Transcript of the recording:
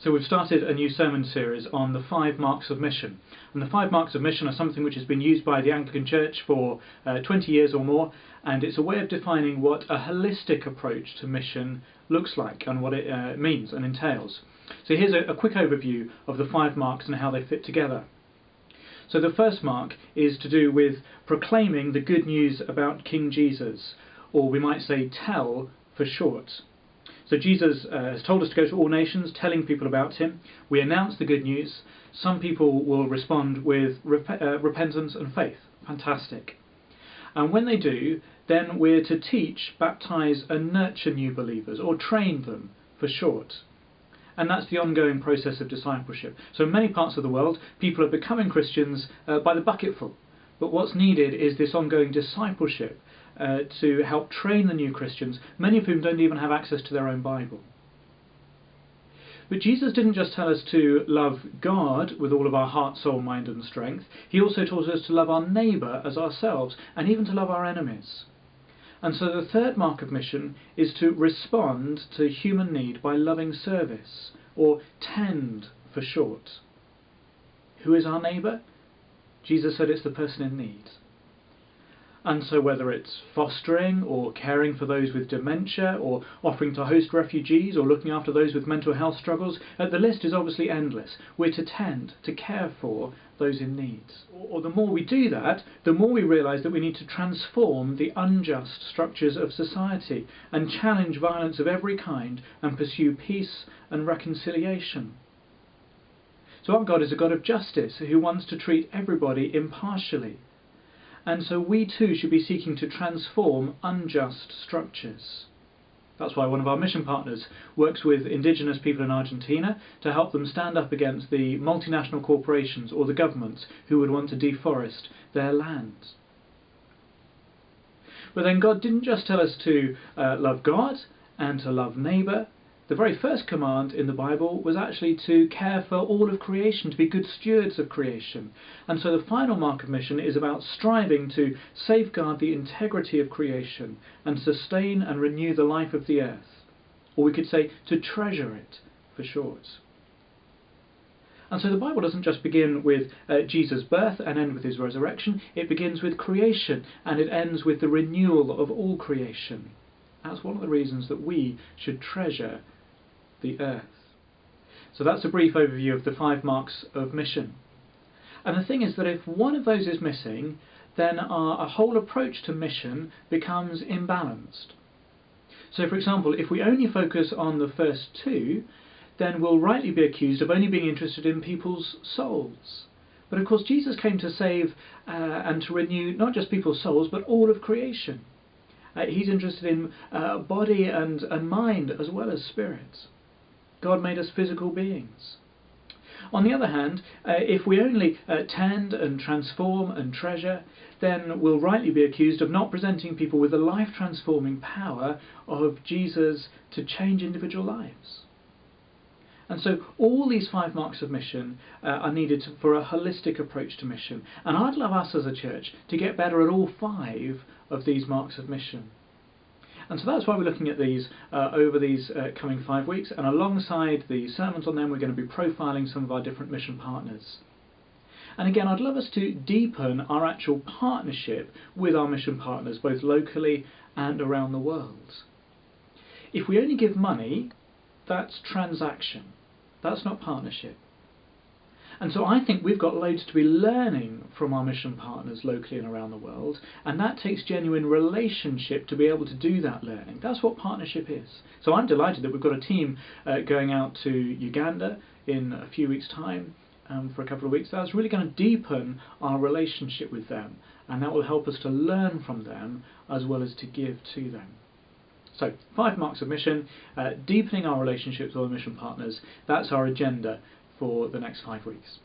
So we've started a new sermon series on the 5 marks of mission. And the 5 marks of mission are something which has been used by the Anglican Church for 20 years or more, and it's a way of defining what a holistic approach to mission looks like and what it means and entails. So here's a quick overview of the 5 marks and how they fit together. So the first mark is to do with proclaiming the good news about King Jesus, or we might say tell for short. So Jesus has told us to go to all nations, telling people about him. We announce the good news. Some people will respond with repentance and faith. Fantastic. And when they do, then we're to teach, baptize and nurture new believers, or train them for short. And that's the ongoing process of discipleship. So in many parts of the world, people are becoming Christians by the bucketful. But what's needed is this ongoing discipleship to help train the new Christians, many of whom don't even have access to their own Bible. But Jesus didn't just tell us to love God with all of our heart, soul, mind and strength. He also taught us to love our neighbour as ourselves, and even to love our enemies. And so the third mark of mission is to respond to human need by loving service, or tend for short. Who is our neighbour? Jesus said it's the person in need. And so whether it's fostering or caring for those with dementia, or offering to host refugees, or looking after those with mental health struggles, the list is obviously endless. We're to tend, to care for those in need. Or the more we do that, the more we realise that we need to transform the unjust structures of society and challenge violence of every kind and pursue peace and reconciliation. So our God is a God of justice who wants to treat everybody impartially. And so we too should be seeking to transform unjust structures. That's why one of our mission partners works with indigenous people in Argentina to help them stand up against the multinational corporations or the governments who would want to deforest their land. But then God didn't just tell us to love God and to love neighbour. The very first command in the Bible was actually to care for all of creation, to be good stewards of creation. And so the final mark of mission is about striving to safeguard the integrity of creation and sustain and renew the life of the earth. Or we could say to treasure it, for short. And so the Bible doesn't just begin with Jesus' birth and end with his resurrection. It begins with creation and it ends with the renewal of all creation. That's one of the reasons that we should treasure the earth. So that's a brief overview of the 5 marks of mission. And the thing is that if one of those is missing, then our whole approach to mission becomes imbalanced. So for example, if we only focus on the first 2, then we'll rightly be accused of only being interested in people's souls. But of course Jesus came to save and to renew not just people's souls, but all of creation. He's interested in body and mind as well as spirit. God made us physical beings. On the other hand, if we only tend and transform and treasure, then we'll rightly be accused of not presenting people with the life-transforming power of Jesus to change individual lives. And so all these 5 marks of mission are needed for a holistic approach to mission. And I'd love us as a church to get better at all 5 of these marks of mission. And so that's why we're looking at these over these coming 5 weeks. And alongside the sermons on them, we're going to be profiling some of our different mission partners. And again, I'd love us to deepen our actual partnership with our mission partners, both locally and around the world. If we only give money, that's transaction. That's not partnership. And so I think we've got loads to be learning from our mission partners locally and around the world, and that takes genuine relationship to be able to do that learning. That's what partnership is. So I'm delighted that we've got a team going out to Uganda in a few weeks' time for a couple of weeks. That's really going to deepen our relationship with them, and that will help us to learn from them as well as to give to them. So 5 marks of mission, deepening our relationships with our mission partners, that's our agenda for the next 5 weeks.